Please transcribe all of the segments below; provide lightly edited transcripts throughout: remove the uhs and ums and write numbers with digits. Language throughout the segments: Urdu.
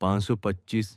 525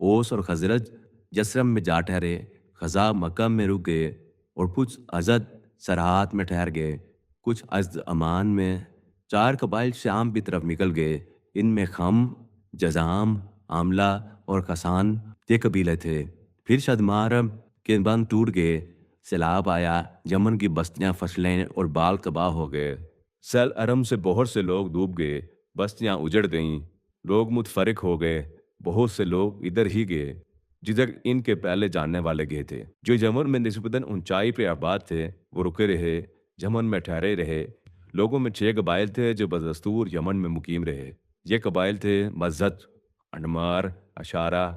اوس اور خزرج یثرب میں جا ٹھہرے، خزاں مکہ میں رک گئے اور کچھ ازد سرحات میں ٹھہر گئے، کچھ ازد امان میں۔ 4 قبائل شام کی طرف نکل گئے، ان میں خم، جزام، عاملہ اور کسان یہ قبیلے تھے۔ پھر شدمارم کے بند ٹوٹ گئے، سیلاب آیا، یمن کی بستیاں، فصلیں اور بال تباہ ہو گئے۔ سیل ارم سے بہت سے لوگ ڈوب گئے، بستیاں اجڑ گئیں، لوگ متفرق ہو گئے، بہت سے لوگ ادھر ہی گئے جدھر ان کے پہلے جاننے والے گئے تھے۔ جو یمن میں نسبتاً اونچائی پہ آباد تھے وہ رکے رہے، یمن میں ٹھہرے رہے۔ لوگوں میں 6 قبائل تھے جو بدستور یمن میں مقیم رہے۔ یہ قبائل تھے مزد، انمار، اشارہ،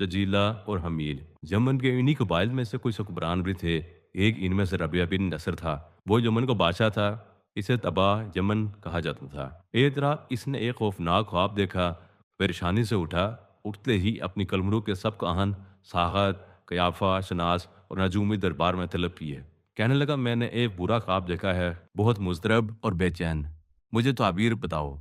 ججیلہ اور حمیل۔ یمن کے انہی قبائل میں سے کچھ حکمران بھی تھے۔ ایک ان میں سے ربیعہ بن نصر تھا، وہ یمن کا بادشاہ تھا، اسے تباہ یمن کہا جاتا تھا۔ ایک طرح اس نے ایک خوفناک خواب دیکھا، پریشانی سے اٹھا، اٹھتے ہی اپنی قلمرو کے سب کہن، ساغت، قیافہ، شناس اور نجومی دربار میں طلب کیے۔ کہنے لگا، میں نے ایک برا خواب دیکھا ہے، بہت مضطرب اور بے چین، مجھے تعبیر بتاؤ۔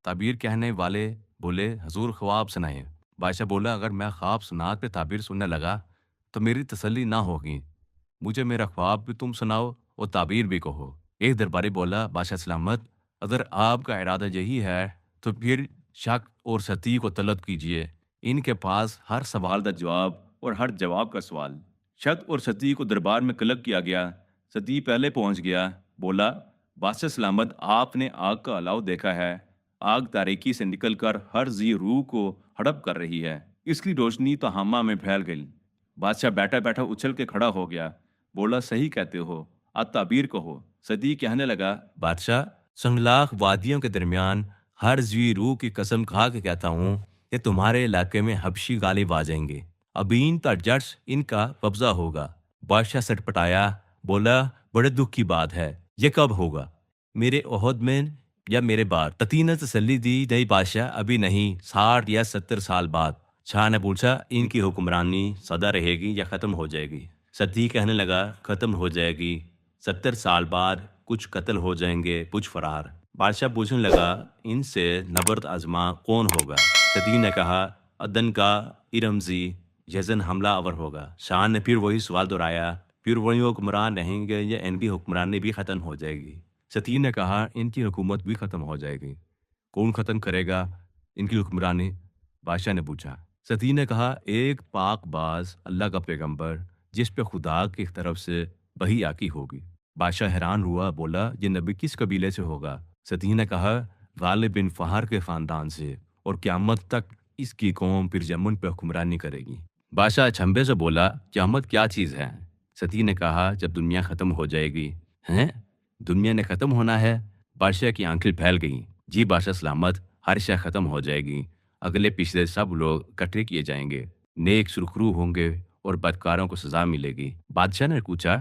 تعبیر کہنے والے بولے، حضور خواب سنائیں۔ بادشاہ بولا، اگر میں خواب سنات پہ تعبیر سننے لگا تو میری تسلی نہ ہوگی، مجھے میرا خواب بھی تم سناؤ اور تعبیر بھی کہو۔ ایک درباری بولا، بادشاہ سلامت، اگر آپ کا ارادہ یہی ہے تو پھر شک اور ستی کو طلب کیجیے، ان کے پاس ہر سوال کا جواب اور ہر جواب کا سوال۔ شک اور ستی کو دربار میں طلب کیا گیا۔ ستی پہلے پہنچ گیا، بولا، بادشاہ سلامت، آپ نے آگ کا الاؤ دیکھا ہے، آگ تاریکی سے نکل کر ہر ذی روح کو ہڑپ کر رہی ہے، اس کی روشنی تو ہامہ میں پھیل گئی۔ بادشاہ بیٹھا بیٹھا اچھل کے کھڑا ہو گیا، بولا، صحیح کہتے ہو، اب تعبیر کہو۔ صدی کہنے لگا، بادشاہ، سنگلاخ وادیوں کے درمیان ہر ذی روح کی قسم کھا کے کہتا ہوں کہ تمہارے علاقے میں حبشی غالب آ جائیں گے، ابین تا جرس ان کا قبضہ ہوگا۔ بادشاہ سٹ پٹایا، بولا، بڑے دکھ کی بات ہے، یہ کب ہوگا؟ میرے عہد میں یا میرے بعد؟ تتی نے تسلی دی، نہیں بادشاہ، ابھی نہیں، 60 یا 70 سال بعد۔ شاہ نے پوچھا، ان کی حکمرانی سدا رہے گی یا ختم ہو جائے گی؟ ستی کہنے لگا، ختم ہو جائے گی، 70 سال بعد کچھ قتل ہو جائیں گے، کچھ فرار۔ بادشاہ پوچھنے لگا، ان سے نبرد آزما کون ہوگا؟ ستی نے کہا، عدن کا ارمزی یزن حملہ آور ہوگا۔ شاہ نے پھر وہی سوال دہرایا، پھر وہی حکمران رہیں گے یا ان کی حکمرانی بھی ختم ہو جائے گی؟ ستی نے کہا، ان کی حکومت بھی ختم ہو جائے گی۔ کون ختم کرے گا ان کی حکمرانی؟ بادشاہ نے پوچھا۔ ستی نے کہا، ایک پاک باز اللہ کا پیغمبر جس پہ خدا کی طرف سے وحی آتی ہوگی۔ بادشاہ حیران ہوا، بولا، یہ نبی کس قبیلے سے ہوگا؟ ستی نے کہا، غالب بن فہر کے خاندان سے، اور قیامت تک اس کی قوم پھر یمن پہ حکمرانی کرے گی۔ بادشاہ اچنبھے سے بولا، قیامت کیا چیز ہے؟ ستی نے کہا، جب دنیا ختم ہو جائے گی۔ ہیں؟ دنیا نے ختم ہونا ہے؟ بادشاہ کی آنکھیں پھیل گئیں۔ جی بادشاہ سلامت، ہر شے ختم ہو جائے گی، اگلے پچھلے سب لوگ اکٹھے کیے جائیں گے، نیک سرخرو ہوں گے اور بدکاروں کو سزا ملے گی۔ بادشاہ نے پوچھا،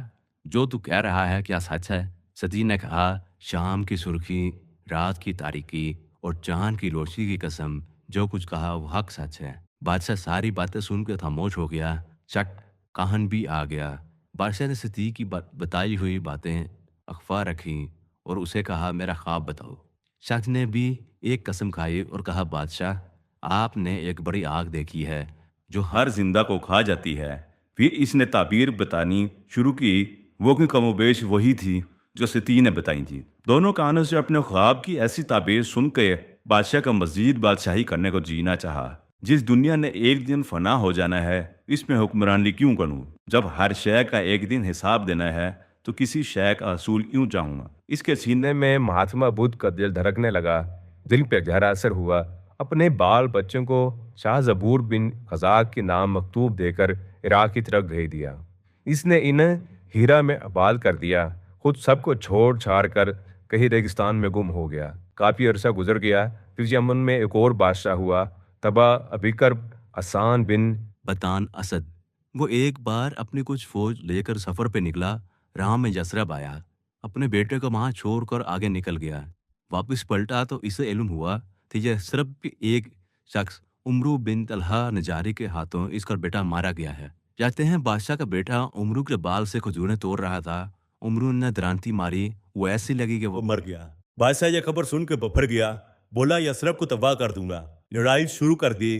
جو تو کہہ رہا ہے کیا سچ ہے؟ ستی نے کہا، شام کی سرخی، رات کی تاریکی اور چاند کی روشنی کی قسم، جو کچھ کہا وہ حق سچ ہے۔ بادشاہ ساری باتیں سن کے خاموش ہو گیا، چٹ کہن بھی آ گیا۔ بادشاہ نے ستی کی بتائی ہوئی باتیں اخفا رکھیں اور اسے کہا، میرا خواب بتاؤ۔ شخص نے بھی ایک قسم کھائی اور کہا، بادشاہ، آپ نے ایک بڑی آگ دیکھی ہے جو ہر زندہ کو کھا جاتی ہے۔ پھر اس نے تعبیر بتانی شروع کی، وہ کی کم و بیش وہی تھی جو ستی نے بتائی تھی۔ دونوں کانوں سے اپنے خواب کی ایسی تعبیر سن کے بادشاہ کا مزید بادشاہی کرنے کو جینا چاہا۔ جس دنیا نے ایک دن فنا ہو جانا ہے، اس میں حکمرانی کیوں کروں؟ جب ہر شے کا ایک دن حساب دینا ہے تو کسی شے کا اصول کیوں چاہوں گا؟ اس کے سینے میں مہاتما بدھ کا دل دھڑکنے لگا، دل پہ گہرا اثر ہوا۔ اپنے بال بچوں کو شاہ زبور بن خزاق کے نام مکتوب دے کر عراق کی طرف بھیج دیا۔ اس نے انہیں ہیرا میں آباد کر دیا، خود سب کو چھوڑ چھاڑ کر کہیں ریگستان میں گم ہو گیا۔ کافی عرصہ گزر گیا، پھر یمن میں ایک اور بادشاہ ہوا، تبا ابکر حسان بن بطان اسد۔ وہ ایک بار اپنی کچھ فوج لے کر سفر پہ نکلا، راہ میں یثرب آیا، اپنے بیٹے کو وہاں چھوڑ کر آگے نکل گیا۔ واپس پلٹا تو اسے علم ہوا کہ یثرب کے ایک شخص عمرو بن طلحہ نجاری کے ہاتھوں اس کا بیٹا مارا گیا ہے۔ کہتے ہیں بادشاہ کا بیٹا عمرو کے بال سے کھجوریں توڑ رہا تھا، عمرو نے درانتی ماری، وہ ایسی لگی کہ وہ مر گیا۔ بادشاہ یہ خبر سن کے بپھر گیا، بولا، یثرب کو تباہ کر دوں گا۔ لڑائی شروع کر دی،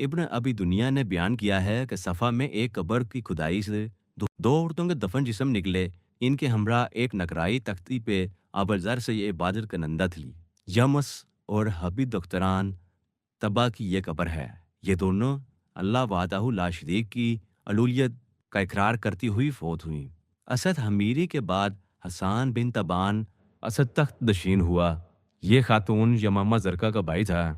ابن ابی دنیا نے بیان کیا ہے کہ صفا میں ایک قبر کی کھدائی سے دو عورتوں کے دفن جسم نکلے۔ ان کے ہمراہ ایک نقرائی تختی پہ آبرزر سے یہ عبادت کنندہ تھی۔ یمس اور حبیب دختران تبا کی یہ قبر ہے۔ یہ دونوں اللہ وحدہ لا شریک کی الوہیت کا اقرار کرتی ہوئی فوت ہوئیں۔ اسد حمیری کے بعد حسان بن تبان اسد تخت نشین ہوا۔ یہ خاتون یمامہ زرقہ کا بھائی تھا۔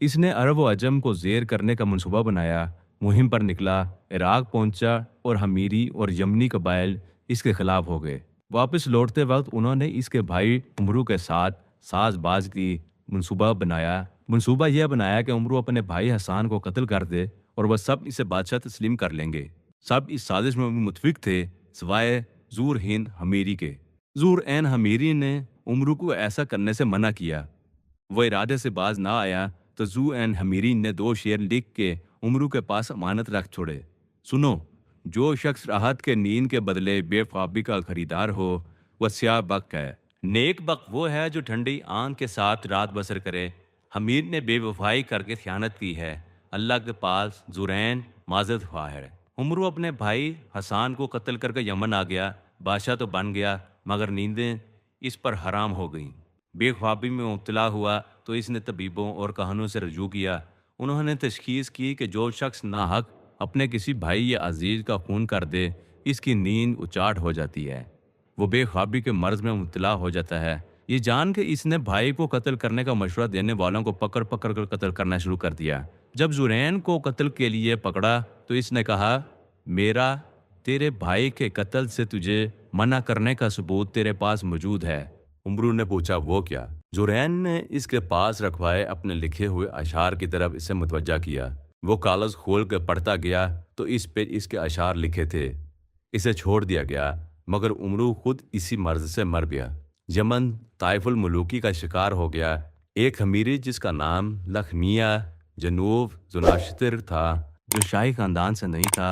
اس نے عرب و عجم کو زیر کرنے کا منصوبہ بنایا، مہم پر نکلا، عراق پہنچا اور حمیری اور یمنی قبائل اس کے خلاف ہو گئے۔ واپس لوٹتے وقت انہوں نے اس کے بھائی عمرو کے ساتھ ساز باز کی منصوبہ یہ بنایا کہ عمرو اپنے بھائی حسان کو قتل کر دے اور وہ سب اسے بادشاہ تسلیم کر لیں گے۔ سب اس سازش میں متفق تھے سوائے زور ہند حمیری کے۔ زور عین حمیری نے عمرو کو ایسا کرنے سے منع کیا۔ وہ ارادے سے باز نہ آیا تو زو عین حمیری نے 2 شعر لکھ کے عمرو کے پاس امانت رکھ چھوڑے۔ سنو، جو شخص راحت کے نیند کے بدلے بے خوابی کا خریدار ہو وہ سیاہ بخت ہے۔ نیک بخت وہ ہے جو ٹھنڈی آنکھ کے ساتھ رات بسر کرے۔ حمیر نے بے وفائی کر کے خیانت کی ہے، اللہ کے پاس زرین معذرت خواہ ہے۔ عمرو اپنے بھائی حسان کو قتل کر کے یمن آ گیا۔ بادشاہ تو بن گیا مگر نیندیں اس پر حرام ہو گئیں۔ بے خوابی میں مبتلا ہوا تو اس نے طبیبوں اور کہانوں سے رجوع کیا۔ انہوں نے تشخیص کی کہ جو شخص ناحق اپنے کسی بھائی یا عزیز کا خون کر دے اس کی نیند اچاٹ ہو جاتی ہے، وہ بے خوابی کے مرض میں مبتلا ہو جاتا ہے۔ یہ جان کے اس نے بھائی کو قتل کرنے کا مشورہ دینے والوں کو پکڑ کر قتل کرنا شروع کر دیا۔ جب زرین کو قتل کے لیے پکڑا تو اس نے کہا، میرا تیرے بھائی کے قتل سے تجھے منع کرنے کا ثبوت تیرے پاس موجود ہے۔ عمرو نے پوچھا، وہ کیا؟ زرین نے اس کے پاس رکھوائے اپنے لکھے ہوئے اشعار کی طرف اسے متوجہ کیا۔ وہ کاغذ کھول کے پڑھتا گیا تو اس پہ اس کے اشعار لکھے تھے۔ اسے چھوڑ دیا گیا مگر عمرو خود اسی مرض سے مر گیا۔ یمن طائف الملوکی کا شکار ہو گیا۔ ایک حمیری جس کا نام لخمیہ جنوب زناشتر تھا، جو شاہی خاندان سے نہیں تھا،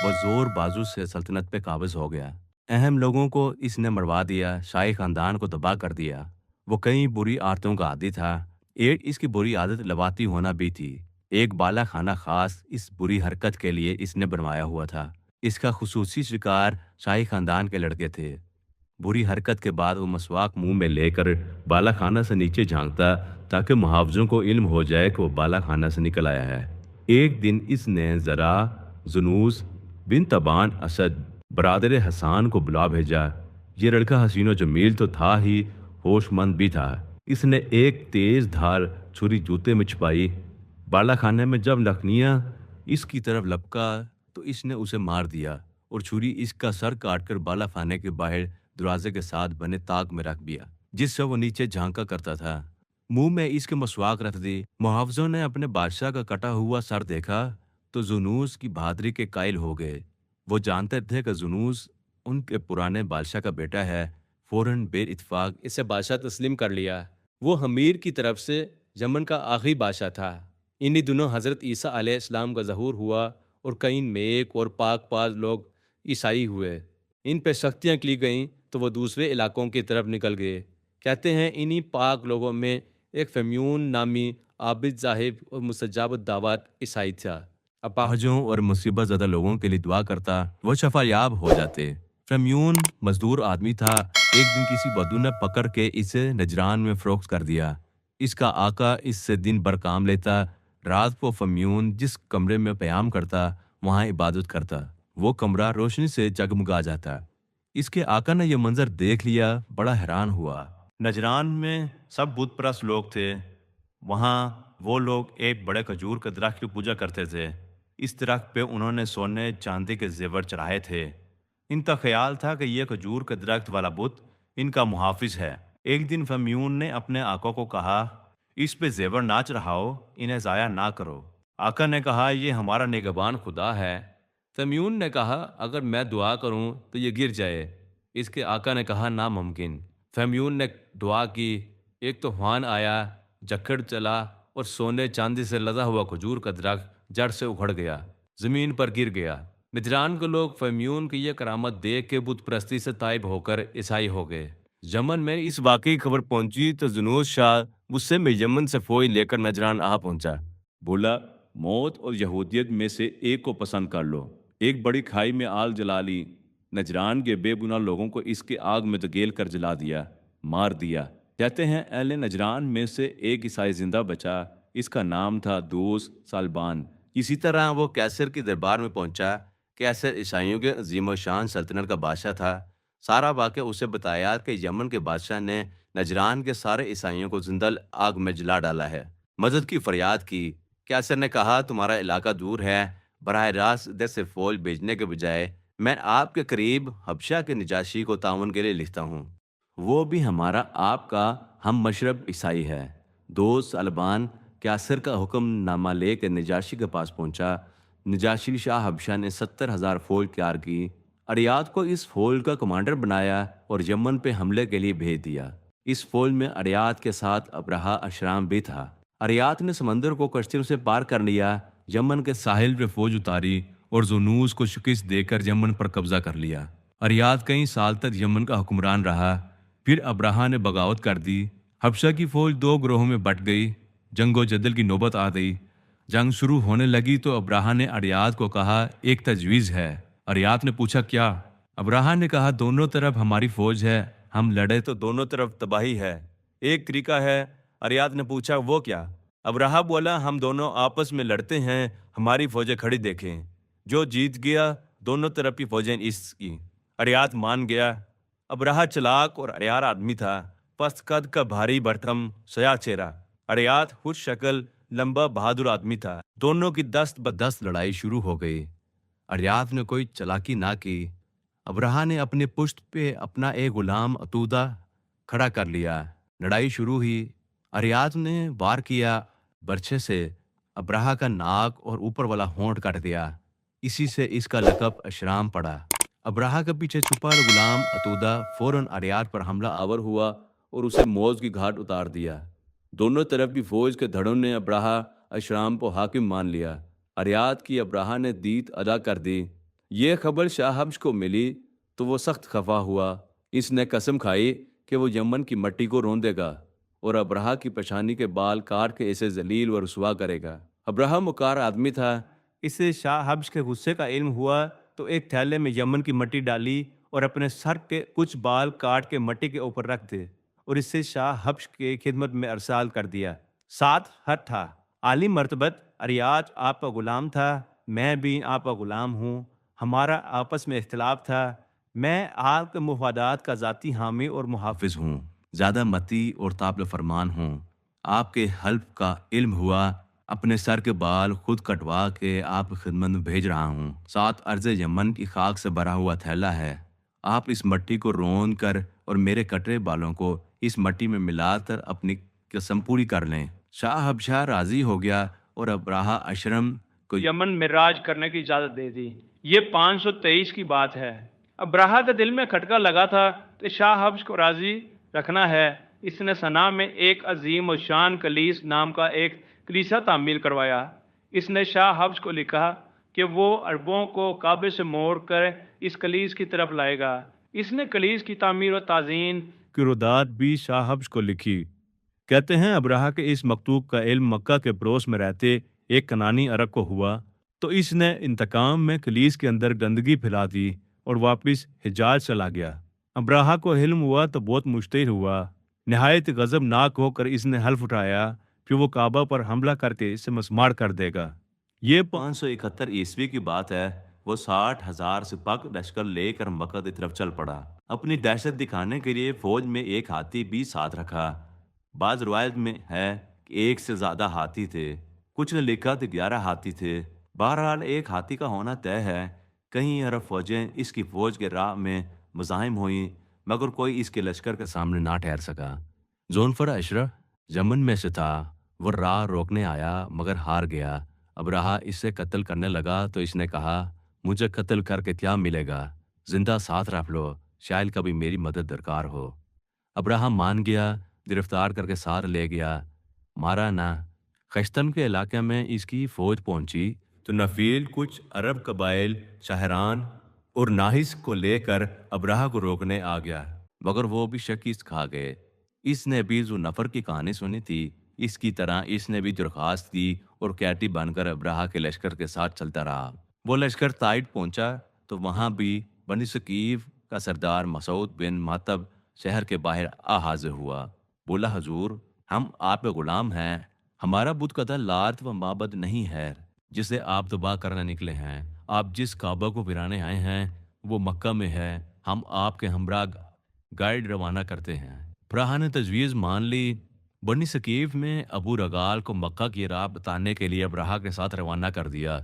وہ زور بازو سے سلطنت پہ قابض ہو گیا۔ اہم لوگوں کو اس نے مروا دیا، شاہی خاندان کو تباہ کر دیا۔ وہ کئی بری عادتوں کا عادی تھا۔ ایک اس کی بری عادت لواطی ہونا بھی تھی۔ ایک بالا خانہ خاص اس بری حرکت کے لیے اس نے بنوایا ہوا تھا۔ اس کا خصوصی شکار شاہی خاندان کے لڑکے تھے۔ بری حرکت کے بعد وہ مسواک منہ میں لے کر بالا خانہ سے نیچے جھانکتا تاکہ محافظوں کو علم ہو جائے کہ وہ بالا خانہ سے نکل آیا ہے۔ ایک دن اس نے ذرا زنوس بن تبان اسد برادر حسان کو بلا بھیجا۔ یہ لڑکا حسین و جمیل تو تھا ہی، ہوش مند بھی تھا۔ اس نے ایک تیز دھار چھری جوتے میں چھپائی۔ بالا خانے میں جب لخنیہ اس کی طرف لپکا تو اس نے اسے مار دیا اور چھری اس کا سر کاٹ کر بالا خانے کے باہر دروازے کے ساتھ بنے طاق میں رکھ دیا جس سے وہ نیچے جھانکا کرتا تھا۔ منہ میں اس کے مسواک رکھ دی۔ محافظوں نے اپنے بادشاہ کا کٹا ہوا سر دیکھا تو زنوس کی بہادری کے قائل ہو گئے۔ وہ جانتے تھے کہ زنوس ان کے پرانے بادشاہ کا بیٹا ہے، فوراً بے اتفاق اسے بادشاہ تسلیم کر لیا۔ وہ حمیر کی طرف سے یمن کا آخری بادشاہ تھا۔ انہی دنوں حضرت عیسیٰ علیہ السلام کا ظہور ہوا اور کئی نیک اور پاک باز لوگ عیسائی ہوئے۔ ان پہ سختیاں کی گئیں تو وہ دوسرے علاقوں کی طرف نکل گئے۔ کہتے ہیں انہی پاک لوگوں میں ایک فیمیون نامی عابد زاہد اور مستجاب الدعوات عیسائی تھا۔ اپاہجوں اور مصیبت زدہ لوگوں کے لیے دعا کرتا، وہ شفا یاب ہو جاتے۔ فیمیون مزدور آدمی تھا۔ ایک دن کسی بدو نے پکڑ کے اسے نجران میں فروخت کر دیا۔ اس کا آقا اس سے دن بھر کام لیتا، رات کو فیمیون جس کمرے میں قیام کرتا وہاں عبادت کرتا۔ وہ کمرہ روشنی سے جگمگا جاتا۔ اس کے آقا نے یہ منظر دیکھ لیا، بڑا حیران ہوا۔ نجران میں سب بت پرست لوگ تھے۔ وہاں وہ لوگ ایک بڑے کھجور کے درخت کی پوجا کرتے تھے۔ اس درخت پہ انہوں نے سونے چاندی کے زیور چڑھائے تھے۔ ان کا خیال تھا کہ یہ کھجور کے درخت والا بت ان کا محافظ ہے۔ ایک دن فیمیون نے اپنے آقا کو کہا، اس پہ زیور نہ چڑھاؤ، انہیں ضائع نہ کرو۔ آقا نے کہا، یہ ہمارا نگہبان خدا ہے۔ فیمیون نے کہا، اگر میں دعا کروں تو یہ گر جائے۔ اس کے آقا نے کہا، ناممکن۔ فیمیون نے دعا کی، ایک طوفان آیا، جکڑ چلا اور سونے چاندی سے لدا ہوا کھجور کا درخت جڑ سے اکھڑ گیا، زمین پر گر گیا۔ نجران کے لوگ فیمیون کی یہ کرامت دیکھ کے بت پرستی سے تائب ہو کر عیسائی ہو گئے۔ یمن میں اس واقعی خبر پہنچی تو زنوس شاہ غصے میں یمن سے فوج لے کر نجران آ پہنچا۔ بولا، موت اور یہودیت میں سے ایک کو پسند کر لو۔ ایک بڑی کھائی میں آگ جلا لی، نجران کے بے گناہ لوگوں کو اس کی آگ میں دھکیل کر جلا دیا، مار دیا۔ کہتے ہیں اہل نجران میں سے ایک عیسائی زندہ بچا، اس کا نام تھا دوس سالبان۔ اسی طرح وہ کیسر کی دربار میں پہنچا۔ کیسر عیسائیوں کے عظیم و شان سلطنت کا بادشاہ تھا۔ سارا واقعہ اسے بتایا کہ یمن کے بادشاہ نے نجران کے سارے عیسائیوں کو زندہ آگ میں جلا ڈالا ہے۔ مدد کی فریاد کی۔ کیسر نے کہا تمہارا علاقہ دور ہے، براہ راست ادھر سے فوج بھیجنے کے بجائے میں آپ کے قریب حبشہ کے نجاشی کو تعاون کے لیے لکھتا ہوں۔ وہ بھی ہمارا آپ کا ہم مشرب عیسائی ہے۔ دوست البان کیسر کا حکم نامہ لے کے نجاشی کے پاس پہنچا۔ نجاشی شاہ حبشہ نے 70,000 فوج تیار کی، اریاد کو اس فوج کا کمانڈر بنایا اور یمن پہ حملے کے لیے بھیج دیا۔ اس فوج میں اریاد کے ساتھ ابرہہ اشرام بھی تھا۔ اریاد نے سمندر کو کشتیوں سے پار کر لیا، یمن کے ساحل پہ فوج اتاری اور زنوس کو شکست دے کر یمن پر قبضہ کر لیا۔ اریاد کئی سال تک یمن کا حکمران رہا، پھر ابرہہ نے بغاوت کر دی۔ حبشہ کی فوج 2 گروہوں میں بٹ گئی، جنگ و جدل کی نوبت آ گئی۔ جنگ شروع ہونے لگی تو ابرہہ نے اریاد کو کہا ایک تجویز ہے۔ اریاد نے پوچھا کیا؟ ابرہہ نے کہا دونوں طرف ہماری فوج ہے، ہم لڑے تو دونوں طرف تباہی ہے۔ ایک طریقہ ہے۔ اریاد نے پوچھا وہ کیا؟ ابرہہ بولا ہم دونوں آپس میں لڑتے ہیں، ہماری فوجیں کھڑی دیکھیں، جو جیت گیا دونوں طرف کی فوجیں اس کی۔ اریاد مان گیا۔ ابرہہ چلاک اور عیار آدمی تھا، پست قد کا بھاری بھرکم سیاہ چہرہ۔ اریاد خوش شکل لمبا بہادر آدمی تھا۔ دونوں کی دست بدست لڑائی شروع ہو گئی۔ اریاد نے کوئی چلاکی نہ کی۔ ابرہہ نے اپنے پشت پہ اپنا ایک غلام عتودہ کھڑا کر لیا۔ لڑائی شروع ہوئی۔ اریاد نے وار کیا، برچھے سے ابرہہ کا ناک اور اوپر والا ہونٹ کاٹ دیا۔ اسی سے اس کا لقب اشرام پڑا۔ ابرہہ کے پیچھے چھپا غلام عتودہ فوراً اریاد پر حملہ آور ہوا اور اسے موت کی گھاٹ اتار دیا۔ دونوں طرف کی فوج کے دھڑوں نے ابرہہ اشرام کو حاکم مان لیا۔ اریاد کی ابرہہ نے دیت ادا کر دی۔ یہ خبر شاہ حبش کو ملی تو وہ سخت خفا ہوا۔ اس نے قسم کھائی کہ وہ یمن کی مٹی کو روندے گا اور ابرہہ کی پیشانی کے بال کاٹ کے اسے ذلیل و رسوا کرے گا۔ ابرہہ مکار آدمی تھا۔ اسے شاہ حبش کے غصے کا علم ہوا تو ایک تھیلے میں یمن کی مٹی ڈالی اور اپنے سر کے کچھ بال کاٹ کے مٹی کے اوپر رکھ دے اور اسے شاہ حبش کے خدمت میں ارسال کر دیا۔ ساتھ خط تھا، عالی مرتبت اریاد آپ کا غلام تھا، میں بھی آپ کا غلام ہوں، ہمارا آپس میں اختلاف تھا، میں آپ کے مفادات کا ذاتی حامی اور محافظ ہوں، زیادہ متی اور تابل فرمان ہوں۔ آپ کے حلف کا علم ہوا، اپنے سر کے بال خود کٹوا کے آپ کی خدمت میں بھیج رہا ہوں۔ ساتھ عرض یمن کی خاک سے بھرا ہوا تھیلا ہے، آپ اس مٹی کو روند کر اور میرے کٹے بالوں کو اس مٹی میں ملا کر اپنی قسم پوری کر لیں۔ شاہ حبشہ راضی ہو گیا اور ابرہہ اشرم کو یمن میں راج کرنے کی اجازت دے دی۔ یہ 523 کی بات ہے۔ ابرہہ کے دل میں کھٹکا لگا تھا کہ شاہ حبش کو راضی رکھنا ہے۔ اس نے صنعاء میں ایک عظیم و شان کلیس نام کا ایک کلیسا تعمیر کروایا۔ اس نے شاہ حبش کو لکھا کہ وہ عربوں کو کعبے سے موڑ کر اس کلیس کی طرف لائے گا۔ اس نے کلیس کی تعمیر و تعزین کی رودات بھی شاہ حبش کو لکھی۔ کہتے ہیں ابرہہ کے اس مکتوب کا علم مکہ کے پڑوس میں رہتے ایک کنانی عرب کو ہوا تو اس نے انتقام میں کلیس کے اندر گندگی پھیلا دی اور واپس حجاز چلا گیا۔ ابرہہ کو علم ہوا تو بہت مشتعل ہوا، نہایت غضبناک ہو کر اس نے حلف اٹھایا پھر وہ کعبہ پر حملہ کر کے اسے مسمار کر دے گا۔ یہ 571 عیسوی کی بات ہے۔ وہ 60,000 سپاہ لشکر لے کر مکہ کی طرف چل پڑا۔ اپنی دہشت دکھانے کے لیے فوج میں ایک ہاتھی بھی ساتھ رکھا۔ بعض روایت میں ہے کہ 1 سے زیادہ ہاتھی تھے، کچھ نے لکھا کہ 11 ہاتھی تھے۔ بہرحال ایک ہاتھی کا ہونا طے ہے۔ کہیں عرب فوجیں اس کی فوج کے راہ میں مزاحم ہوئیں مگر کوئی اس کے لشکر کے سامنے نہ ٹھہر سکا۔ زونفر اشرف یمن میں سے تھا، وہ راہ روکنے آیا مگر ہار گیا۔ ابرہہ اس سے قتل کرنے لگا تو اس نے کہا مجھے قتل کر کے کیا ملے گا، زندہ ساتھ رکھ لو، شاید کبھی میری مدد درکار ہو۔ ابرہہ مان گیا، گرفتار کر کے ساتھ لے گیا، مارا نہ۔ خشتم کے علاقے میں اس کی فوج پہنچی تو نفیل کچھ عرب قبائل شہران اور ناحس کو لے کر ابرہہ کو روکنے آ گیا مگر وہ بھی شکست کھا گئے۔ اس نے بھی ذو نفر کی کہانی سنی تھی، اس کی طرح اس نے بھی درخواست دی اور کیٹی بن کر ابراہا کے لشکر کے ساتھ چلتا رہا۔ وہ لشکر تائٹ پہنچا تو وہاں بھی بنی ثقیف کا سردار مسعود بن ماتب شہر کے باہر حاضر ہوا۔ بولا حضور، ہم آپ کے غلام ہیں، ہمارا بت قدہ لات و معبد نہیں ہے جسے آپ تباہ کرنے نکلے ہیں۔ آپ جس کعبہ کو گرانے آئے ہیں وہ مکہ میں ہے، ہم آپ کے ہمراہ گائیڈ روانہ کرتے ہیں۔ ابراہا نے تجویز مان لی۔ بنی ثقیف میں ابو رگال کو مکہ کی راہ بتانے کے لیے ابراہا کے ساتھ روانہ کر دیا۔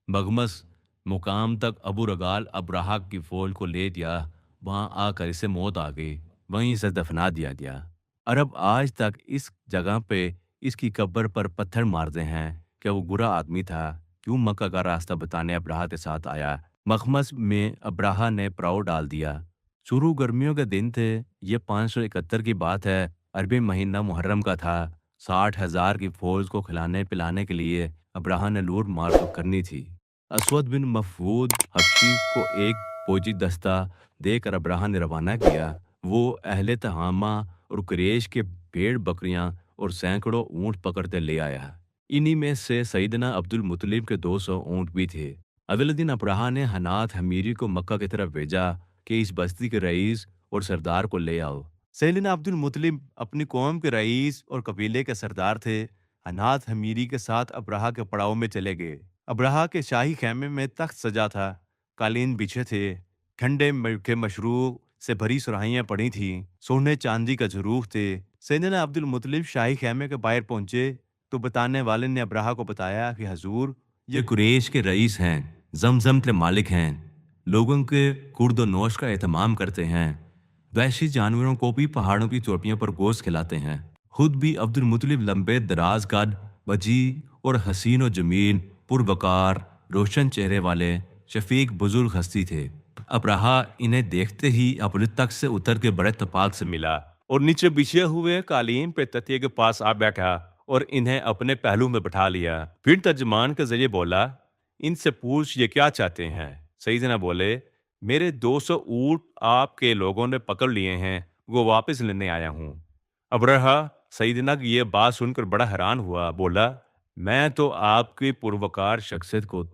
مغمس مقام تک ابو رگال ابراہا کی فوج کو لے دیا، وہاں آ کر اسے موت آ گئی، وہیں اسے دفنا دیا گیا۔ عرب آج تک اس جگہ پہ اس کی قبر پر پتھر مارتے ہیں کہ وہ برا آدمی تھا، کیوں مکہ کا راستہ بتانے ابراہا کے ساتھ آیا۔ مخمس میں ابراہا نے پڑاؤ ڈال دیا۔ شروع گرمیوں کے دن تھے، یہ 571 کی بات ہے، عربی مہینہ محرم کا تھا۔ 60,000 کی فوج کو کھلانے پلانے کے لیے ابراہا نے لوٹ مار تو کرنی تھی۔ اسود بن مفعود حبشی کو ایک فوجی دستہ دے کر ابراہا نے روانہ کیا۔ وہ اہل تہامہ اور قریش کے بھیڑ بکریاں اور سینکڑوں اونٹ پکڑتے لے آیا۔ انہی میں سے سیدنا عبد المطلب کے 200 اونٹ بھی تھے۔ اگلے دن ابراہا نے حنات حمیری کو مکہ کی طرف بھیجا کہ اس بستی کے رئیس اور سردار کو لے آؤ۔ سیدنا عبد المطلب اپنی قوم کے رئیس اور قبیلے کے سردار تھے۔ حنات حمیری کے ساتھ ابراہا کے پڑاؤ میں چلے گئے۔ ابراہا کے شاہی خیمے میں تخت سجا تھا، قالین بچھے تھے، ٹھنڈے کے مشروب سے بھری سرائیاں پڑی تھیں، سونے چاندی کا جھروخ تھے۔ سیدنا عبد المطلب شاہی خیمے کے باہر پہنچے تو بتانے والے نے ابراہا کو بتایا کہ حضور، یہ قریش کے رئیس ہیں، زمزم کے مالک ہیں، لوگوں کے خورد و نوش کا اہتمام کرتے ہیں، وحشی جانوروں کو بھی پہاڑوں کی چوٹیوں پر گوشت کھلاتے ہیں۔ خود بھی عبد المطلب لمبے دراز قد، وجیح اور حسین و جمیل، پروقار، روشن چہرے والے شفیق بزرگ ہستی تھے۔ ابراہا انہیں دیکھتے ہی اپنے تخت سے اتر کے بڑے اتفاق سے ملا اور نیچے بچھے ہوئے قالین پہ تکیے کے پاس آ بیٹھا اور انہیں اپنے پہلو میں بٹھا لیا۔ پھر ترجمان کے ذریعے بولا، ان سے پوچھ یہ کیا چاہتے ہیں؟ سیدنا بولے، میرے 200 اونٹ آپ کے لوگوں نے پکڑ لیے ہیں، وہ واپس لینے آیا ہوں۔ ابراہا سیدنا کی یہ بات سن کر بڑا حیران ہوا، بولا، میں تو آپ کی پروقار شخصیت کو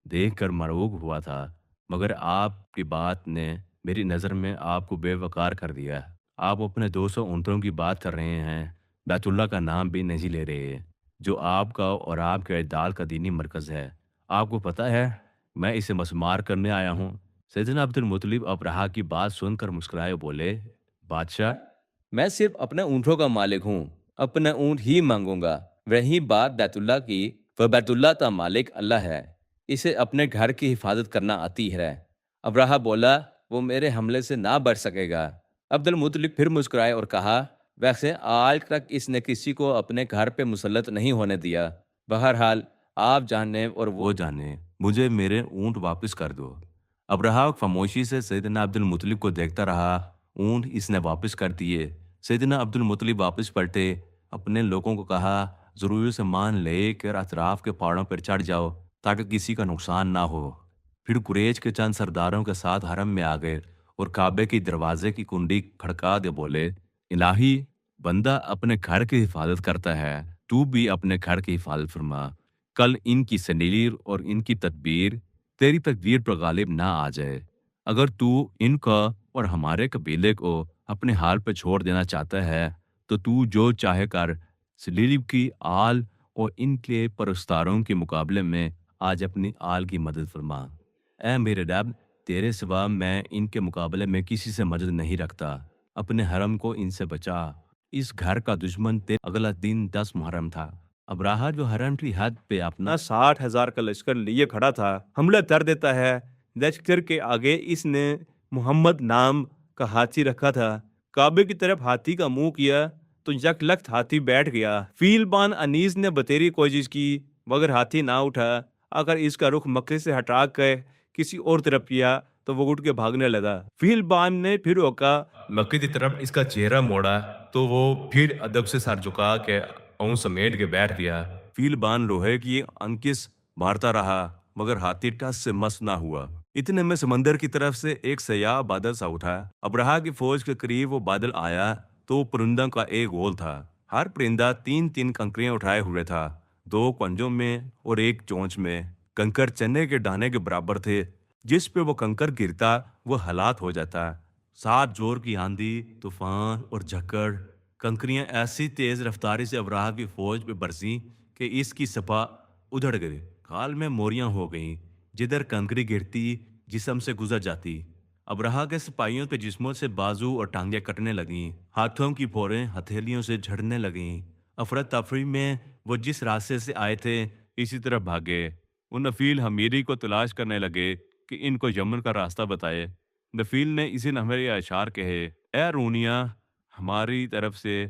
دیکھ کر مرعوب ہوا تھا، مگر آپ کی بات نے میری نظر میں آپ کو بے وقار کر دیا۔ آپ اپنے 200 اونٹوں کی بات کر رہے ہیں، بیت اللہ کا نام بھی نہیں لے رہے، جو آپ کا اور آپ کے اعتدال کا دینی مرکز ہے۔ آپ کو پتہ ہے میں اسے مسمار کرنے آیا ہوں۔ سیدنا عبد المطلب ابراہا کی بات سن کر مسکرائے، بولے، بادشاہ، میں صرف اپنے اونٹوں کا مالک ہوں، اپنا اونٹ ہی مانگوں گا۔ رہی بات بیت اللہ کی، وہ بیت اللہ کا مالک اللہ ہے، اسے اپنے گھر کی حفاظت کرنا آتی ہے۔ ابراہا بولا، وہ میرے حملے سے نہ بچ سکے گا۔ عبد المطلب پھر مسکرائے اور کہا، ویسے آج تک اس نے کسی کو اپنے گھر پہ مسلط نہیں ہونے دیا۔ بہرحال آپ جانے اور وہ جانے، مجھے میرے اونٹ واپس کر دو۔ ابراہا خاموشی سے سیدنا عبد المطلب کو دیکھتا رہا۔ اونٹ اس نے واپس کر دیے۔ سیدنا عبد المطلب واپس پلٹے، اپنے لوگوں کو کہا، ضروری سامان لے کر اطراف کے پہاڑوں پر چڑھ جاؤ تاکہ کسی کا نقصان نہ ہو۔ پھر قریش کے چند سرداروں کے ساتھ حرم میں آ گئے اور کعبے کی دروازے کی کنڈی کھڑکا دے بولے، الہی، بندہ اپنے گھر کی حفاظت کرتا ہے، تو بھی اپنے گھر کی حفاظت فرما۔ کل ان کی سنیلیر اور ان کی تدبیر تیری تقدیر پر غالب نہ آ جائے۔ اگر تو ان کا اور ہمارے قبیلے کو اپنے حال پہ چھوڑ دینا چاہتا ہے تو جو چاہے کر۔ سلیب کی آل اور ان کے پرستاروں کے مقابلے میں آج اپنی آل کی مدد فرما۔ اے میرے رب، تیرے سوا میں ان کے مقابلے میں کسی سے مدد نہیں رکھتا، اپنے حرم کو ان سے بچا۔ اس گھر کا دشمن اگلا دن 10 محرم تھا۔ ابراہا جو حرم کی حد پہ اپنا 60,000 کا لشکر لیے کھڑا تھا، حملہ کر دیتا ہے۔ لشکر کے آگے اس نے محمد نام کا ہاتھی رکھا تھا۔ کعبے کی طرف ہاتھی کا منہ کیا تو یک لخت ہاتھی بیٹھ گیا۔ فیل بان انیس نے بتیری کوشش کی مگر ہاتھی نہ اٹھا۔ اگر اس کا رخ مکے سے ہٹا کے کسی اور طرف کیا تو وہ اٹھ کے بھاگنے لگا۔ فیل بان نے پھر روکا، مکے کی طرف اس کا چہرہ موڑا تو وہ پھر ادب سے سر جھکا کے اون سمیٹ کے بیٹھ گیا۔ فیل بان لوہے کی انکس مارتا رہا مگر ہاتھی ٹس سے مس نہ ہوا۔ اتنے میں سمندر کی طرف سے ایک سیاہ بادل سا اٹھا۔ ابراہا کی فوج کے قریب وہ بادل آیا تو پرندوں کا ایک گول تھا۔ ہر پرندہ 3 کنکریاں اٹھائے ہوئے تھا، 2 کنجوں میں اور 1 چونچ میں۔ کنکر چنے کے دانے کے برابر تھے، جس پہ وہ کنکر گرتا وہ ہلاک ہو جاتا۔ 7 زور کی آندھی، طوفان اور جھکڑ، کنکریاں ایسی تیز رفتاری سے ابراہ کی فوج پہ برسیں کہ اس کی سپہ ادھڑ گئی، کھال میں موریاں ہو گئیں، جدھر کنکری گرتی جسم سے گزر جاتی۔ ابراہ کے سپاہیوں کے جسموں سے بازو اور ٹانگیں کٹنے لگیں، ہاتھوں کی پھوڑیں ہتھیلیوں سے جھڑنے لگیں۔ افراتفری میں وہ جس راستے سے آئے تھے اسی طرح بھاگے۔ وہ نفیل حمیری کو تلاش کرنے لگے کہ ان کو یمن کا راستہ بتائے۔ نفیل نے اسی نمبر یہ اشعار کہے: اے رونیا ہماری طرف سے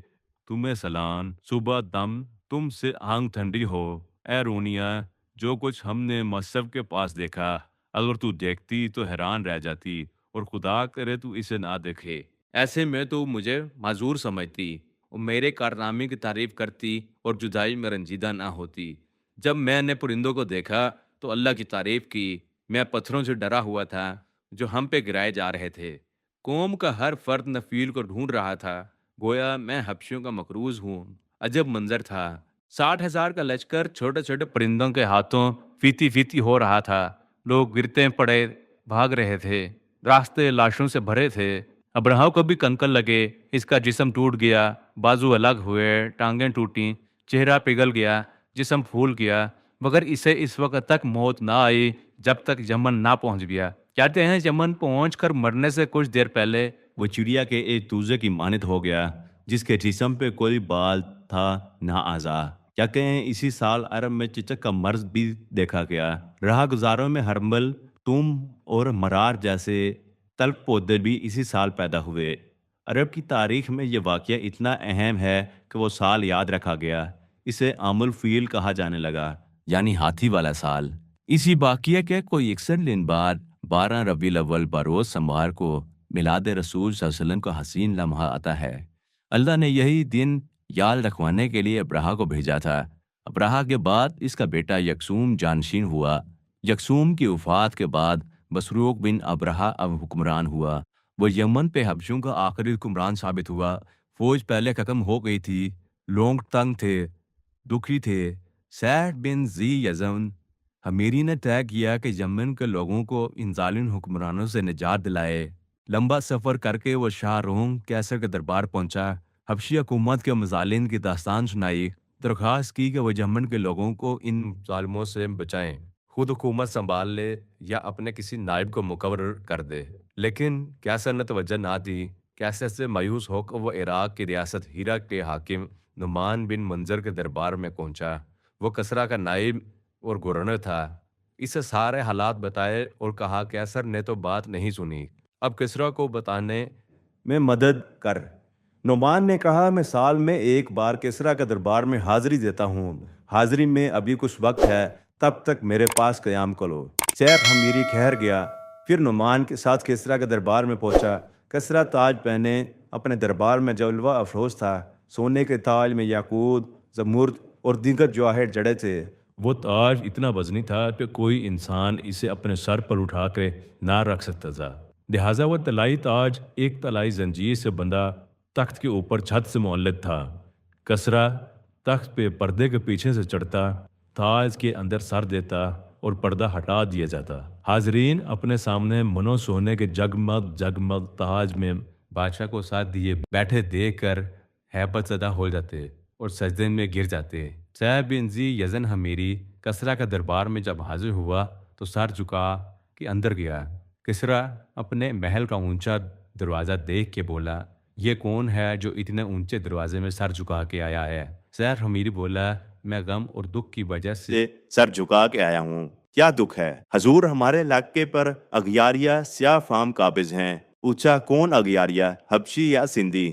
تمہیں سلام، صبح دم تم سے آنگ ٹھنڈی ہو۔ اے رونیا جو کچھ ہم نے مصحف کے پاس دیکھا، اگر تو دیکھتی تو حیران رہ جاتی، اور خدا کرے تو اسے نہ دیکھے۔ ایسے میں تو مجھے معذور سمجھتی اور میرے کارنامے کی تعریف کرتی اور جدائی میں رنجیدہ نہ ہوتی۔ جب میں نے پرندوں کو دیکھا تو اللہ کی تعریف کی۔ میں پتھروں سے ڈرا ہوا تھا جو ہم پہ گرائے جا رہے تھے۔ قوم کا ہر فرد نفیل کو ڈھونڈ رہا تھا، گویا میں حبشیوں کا مقروض ہوں۔ عجب منظر تھا، 60,000 کا لشکر چھوٹے چھوٹے پرندوں کے ہاتھوں فیتی فیتی ہو رہا تھا۔ لوگ گرتے پڑے بھاگ رہے تھے، راستے لاشوں سے بھرے تھے۔ ابراہ کو بھی کنکر لگے، اس کا جسم ٹوٹ گیا، بازو الگ ہوئے، ٹانگیں ٹوٹیں، چہرہ پگھل گیا، جسم پھول گیا، مگر اسے اس وقت تک موت نہ آئی جب تک یمن نہ پہنچ گیا۔ کہتے ہیں یمن پہنچ کر مرنے سے کچھ دیر پہلے وہ چڑیا کے ایک توزے کی مانند ہو گیا، جس کے جسم پہ کوئی بال تھا نہ اعضا۔ کیا کہیں اسی سال عرب میں چچک کا مرض بھی دیکھا گیا۔ راہ گزاروں میں ہرمل، تم اور مرار جیسے تلپ پودے بھی اسی سال پیدا ہوئے۔ عرب کی تاریخ میں یہ واقعہ اتنا اہم ہے کہ وہ سال یاد رکھا گیا۔ اسے عام الفیل کہا جانے لگا، یعنی ہاتھی والا سال۔ اسی واقعے کے کوئی 61 دن بعد 12 ربیع الاول بروز سموار کو میلاد رسول صلی اللہ علیہ وسلم کا حسین لمحہ آتا ہے۔ اللہ نے یہی دن یاد رکھوانے کے لیے ابراہ کو بھیجا تھا۔ ابراہ کے بعد اس کا بیٹا یکسوم جانشین ہوا۔ یکسوم کی وفات کے بعد مسروق بن ابراہ اب حکمران ہوا۔ وہ یمن پہ حبشوں کا آخری حکمران ثابت ہوا۔ فوج پہلے ختم ہو گئی تھی، لوگ تنگ تھے، دکھی تھے۔ سعد بن ذی یزن حمیری نے طے کیا کہ یمن کے لوگوں کو ان ظالم حکمرانوں سے نجات دلائے۔ لمبا سفر کر کے وہ شاہ روم کیسر کے دربار پہنچا، حبشی حکومت کے مظالم کی داستان سنائی، درخواست کی کہ وہ یمن کے لوگوں کو ان ظالموں سے بچائیں، خود حکومت سنبھال لے یا اپنے کسی نائب کو مقرر کر دے۔ لیکن کیسر نے توجہ نہ دی۔ کیسر سے مایوس ہو کر وہ عراق کی ریاست ہیرا کے حاکم نعمان بن منظر کے دربار میں پہنچا۔ وہ کسریٰ کا نائب اور گورنر تھا۔ اسے سارے حالات بتائے اور کہا کیسر نے تو بات نہیں سنی، اب کسریٰ کو بتانے میں مدد کر۔ نعمان نے کہا میں سال میں ایک بار کسریٰ کے دربار میں حاضری دیتا ہوں، حاضری میں ابھی کچھ وقت ہے، تب تک میرے پاس قیام کرو۔ شیخ حمیری ٹھہر گیا، پھر نعمان کے ساتھ کسریٰ کے دربار میں پہنچا۔ کسریٰ تاج پہنے اپنے دربار میں جلوہ افروز تھا، سونے کے تاج میں یاقوت، زمرد اور دیگر جواہر جڑے تھے۔ وہ تاج اتنا وزنی تھا کہ کوئی انسان اسے اپنے سر پر اٹھا کے نہ رکھ سکتا تھا، لہٰذا وہ طلائی تاج ایک طلائی زنجیر سے بندھا تخت کے اوپر چھت سے معلق تھا۔ کسریٰ تخت پہ پردے کے پیچھے سے چڑھتا، تاج کے اندر سر دیتا اور پردہ ہٹا دیا جاتا۔ حاضرین اپنے سامنے منو سونے کے جگمگ جگمگ تاج میں بادشاہ کو ساتھ دیے بیٹھے دیکھ کر ہیبت زدہ ہو جاتے اور سجدے میں گر جاتے۔ سعد بن ذی یزن حمیری کسریٰ کا دربار میں جب حاضر ہوا تو سر جھکا کے اندر گیا۔ کسریٰ اپنے محل کا اونچا دروازہ دیکھ کے بولا، یہ کون ہے جو اتنے اونچے دروازے میں سر جھکا کے آیا ہے؟ سعد حمیری بولا، میں غم اور دکھ کی وجہ سے سر جھکا کے آیا ہوں۔ کیا دکھ ہے حضور؟ ہمارے علاقے پر اغیاریہ سیاہ فام قابض ہیں۔ پوچھا کون اغیاریہ، حبشی یا سندھی؟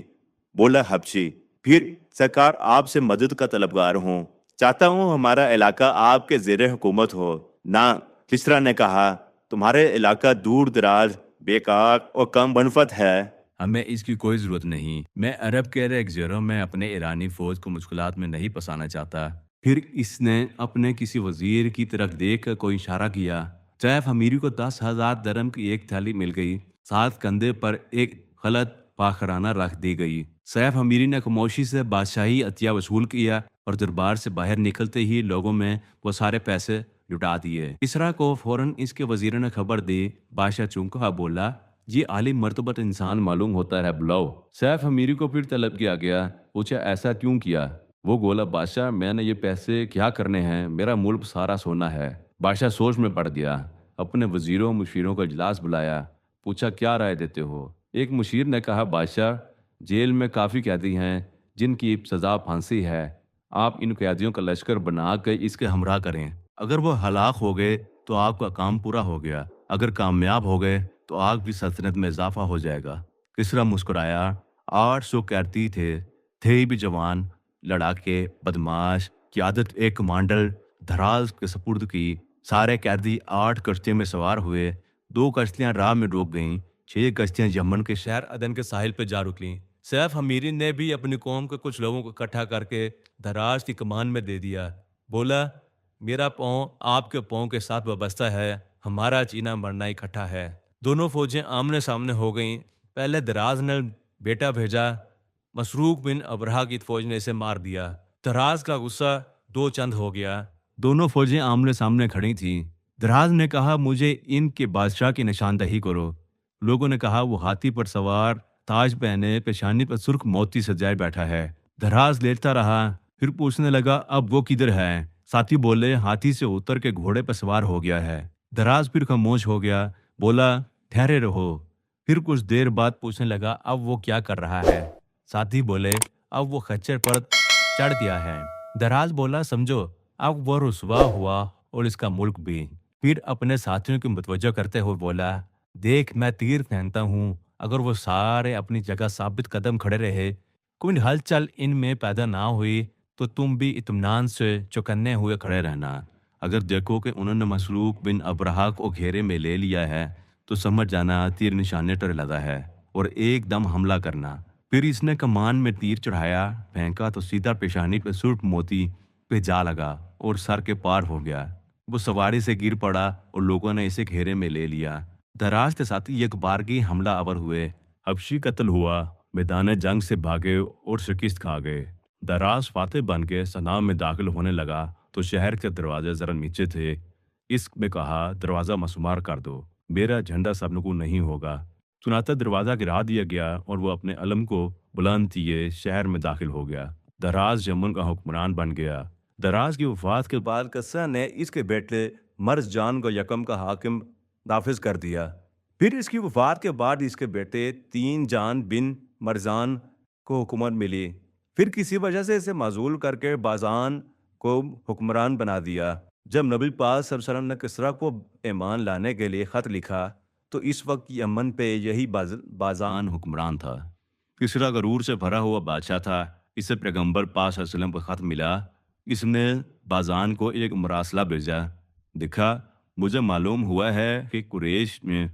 بولا حبشی۔ پھر سرکار آپ سے مدد کا طلبگار ہوں، چاہتا ہوں ہمارا علاقہ آپ کے زیر حکومت ہو۔ نہ، کسریٰ نے کہا، تمہارے علاقہ دور دراز، بیکار اور کم بنفت ہے، ہمیں اس کی کوئی ضرورت نہیں۔ میں عرب کے ایک زیروں میں اپنے ایرانی فوج کو مشکلات میں نہیں پھنسانا چاہتا۔ پھر اس نے اپنے کسی وزیر کی طرف دیکھ کر کوئی اشارہ کیا۔ سیف حمیری کو 10,000 درم کی ایک تھیلی مل گئی، ساتھ کندھے پر ایک خلط فاخرانہ رکھ دی گئی۔ سیف امیری نے خاموشی سے بادشاہی عطیہ وصول کیا اور دربار سے باہر نکلتے ہی لوگوں میں وہ سارے پیسے لٹا دیے۔ کسریٰ کو فوراً اس کے وزیر نے خبر دی۔ بادشاہ چونکا بولا، یہ عالی مرتبت انسان معلوم ہوتا ہے، بلاؤ۔ سیف امیری کو پھر طلب کیا گیا، پوچھا ایسا کیوں کیا؟ وہ بولا، بادشاہ میں نے یہ پیسے کیا کرنے ہیں، میرا ملک سارا سونا ہے۔ بادشاہ سوچ میں پڑ گیا، اپنے وزیروں مشیروں کا اجلاس بلایا، پوچھا کیا رائے دیتے ہو؟ ایک مشیر نے کہا، بادشاہ جیل میں کافی قیدی ہیں جن کی سزا پھانسی ہے، آپ ان قیدیوں کا لشکر بنا کے اس کے ہمراہ کریں۔ اگر وہ ہلاک ہو گئے تو آپ کا کام پورا ہو گیا، اگر کامیاب ہو گئے تو آپ کی سلطنت میں اضافہ ہو جائے گا۔ کسریٰ مسکرایا، 800 قیدی تھے بھی جوان، لڑاکے، بدماش، قیادت ایک کمانڈر دراز کے سپرد کی۔ سارے قیدی 8 کشتیوں میں سوار ہوئے، 2 کشتیاں راہ میں روک گئیں، 6 کشتیاں یمن کے شہر عدن کے ساحل پہ جا رکیں۔ سیف امیری نے بھی اپنی قوم کے کچھ لوگوں کو اکٹھا کر کے دراز کی کمان میں دے دیا۔ بولا، میرا پاؤں آپ کے پاؤں کے ساتھ وابستہ ہے، ہمارا جینا مرنا اکٹھا ہے۔ دونوں فوجیں آمنے سامنے ہو گئیں۔ پہلے دراز نے بیٹا بھیجا، مسروق بن ابرہہ کی فوج نے اسے مار دیا۔ دراز کا غصہ 2 چند ہو گیا۔ دونوں فوجیں آمنے سامنے کھڑی تھیں۔ دراز نے کہا، مجھے ان کے بادشاہ کی نشاندہی کرو۔ لوگوں نے کہا، وہ ہاتھی پر سوار، تاج پہنے، پیشانی پر سرخ موتی سجائے بیٹھا ہے۔ دراز لیٹتا رہا، پھر پوچھنے لگا، اب وہ کدھر ہے؟ ساتھی بولے، ہاتھی سے اتر کے گھوڑے پر سوار ہو گیا ہے۔ دراز پھر خاموش ہو گیا، بولا، ٹھہرے رہو۔ پھر کچھ دیر بعد پوچھنے لگا، اب وہ کیا کر رہا ہے؟ ساتھی بولے، اب وہ خچر پر چڑھ گیا ہے۔ دراز بولا، سمجھو اب وہ رسوا ہوا اور اس کا ملک بھی۔ پھر اپنے ساتھیوں کو متوجہ کرتے ہوئے بولا، دیکھ میں تیر پھینکتا ہوں، اگر وہ سارے اپنی جگہ ثابت قدم کھڑے رہے، کوئی ہلچل ان میں پیدا نہ ہوئی تو تم بھی اطمینان سے چوکنے ہوئے کھڑے رہنا۔ اگر دیکھو کہ انہوں نے مسروق بن ابرہہ کو گھیرے میں لے لیا ہے تو سمجھ جانا تیر نشانے پر لگا ہے اور ایک دم حملہ کرنا۔ پھر اس نے کمان میں تیر چڑھایا، پھینکا تو سیدھا پیشانی پہ سرخ موتی پہ جا لگا اور سر کے پار ہو گیا۔ وہ سواری سے گر پڑا اور لوگوں نے اسے گھیرے میں لے لیا۔ دراز کے ساتھی ایک بارگی حملہ آور ہوئے، حبشی قتل ہوا، میدان جنگ سے بھاگے اور شکست کھا گئے۔ دراز فاتح بن کے صنعاء میں داخل ہونے لگا تو شہر کے دروازے ذرا نیچے تھے۔ اس میں کہا، دروازہ مسمار کر دو، میرا جھنڈا سب نگو نہیں ہوگا۔ چنانچہ دروازہ گرا دیا گیا اور وہ اپنے علم کو بلند کیے شہر میں داخل ہو گیا۔ دراز یمن کا حکمران بن گیا۔ دراز کی وفات کے بعد کسریٰ نے اس کے بیٹے مرز جان کو یکم کا حاکم نافذ کر دیا۔ پھر اس کی وفات کے بعد اس کے بیٹے 3 جان بن مرزان کو حکومت ملی۔ پھر کسی وجہ سے اسے معزول کر کے بازان کو حکمران بنا دیا۔ جب نبی پاک صلی اللہ علیہ وسلم نے کسریٰ کو ایمان لانے کے لیے خط لکھا تو اس وقت یمن پہ یہی بازان حکمران تھا۔ کسریٰ غرور سے بھرا ہوا بادشاہ تھا۔ اسے پیغمبر پاک صلی اللہ علیہ وسلم کا خط ملا۔ اس نے بازان کو ایک مراسلہ بھیجا، دکھا، مجھے معلوم ہوا ہے کہ قریش میں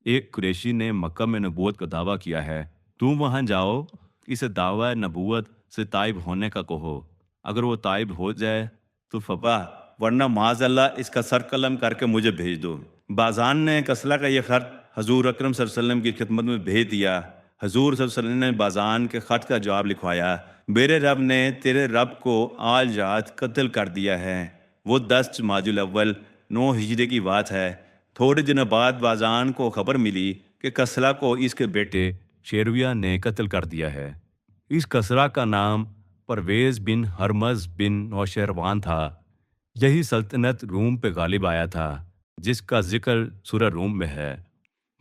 ایک قریشی نے مکہ میں نبوت کا دعویٰ کیا ہے، تم وہاں جاؤ، اسے دعویٰ نبوت سے تائب ہونے کا کہو، اگر وہ تائب ہو جائے تو فبا، ورنہ معاذ اللہ اس کا سر قلم کر کے مجھے بھیج دو۔ بازان نے کسریٰ کا یہ خط حضور اکرم صلی اللہ علیہ وسلم کی خدمت میں بھیج دیا۔ حضور صلی اللہ علیہ وسلم نے بازان کے خط کا جواب لکھوایا، میرے رب نے تیرے رب کو آج رات قتل کر دیا ہے۔ وہ 10 جمادی الاول 9 ہجری کی بات ہے۔ تھوڑے دنوں بعد بازان کو خبر ملی کہ کسریٰ کو اس کے بیٹے شیرویہ نے قتل کر دیا ہے۔ اس کسریٰ کا نام پرویز بن ہرمز بن نوشیروان تھا۔ یہی سلطنت روم پہ غالب آیا تھا جس کا ذکر سورہ روم میں ہے۔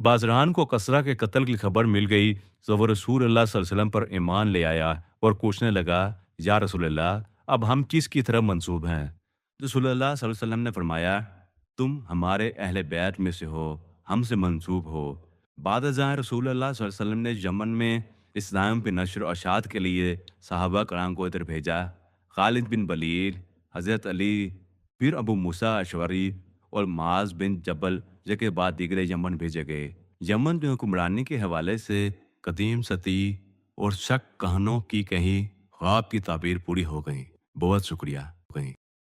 بازران کو کسریٰ کے قتل کی خبر مل گئی تو وہ رسول اللہ صلی اللہ علیہ وسلم پر ایمان لے آیا اور پوچھنے لگا، یا رسول اللہ، اب ہم کس کی طرف منسوب ہیں؟ رسول اللہ صلی اللہ علیہ وسلم نے فرمایا، تم ہمارے اہل بیت میں سے ہو، ہم سے منسوب ہو۔ بعد ازاں رسول اللہ صلی اللہ علیہ وسلم نے یمن میں اسلام پہ نشر و اشاعت کے لیے صحابہ کرام کو ادھر بھیجا۔ خالد بن ولید، حضرت علی، پھر ابو موسیٰ اشعری اور معاذ بن جبل کے بعد دیگر یمن بھیجے گئے۔ یمن میں حکمرانی کے حوالے سے قدیم ستی اور شک کہانوں کی کہیں خواب کی تعبیر پوری ہو گئی۔ بہت شکریہ۔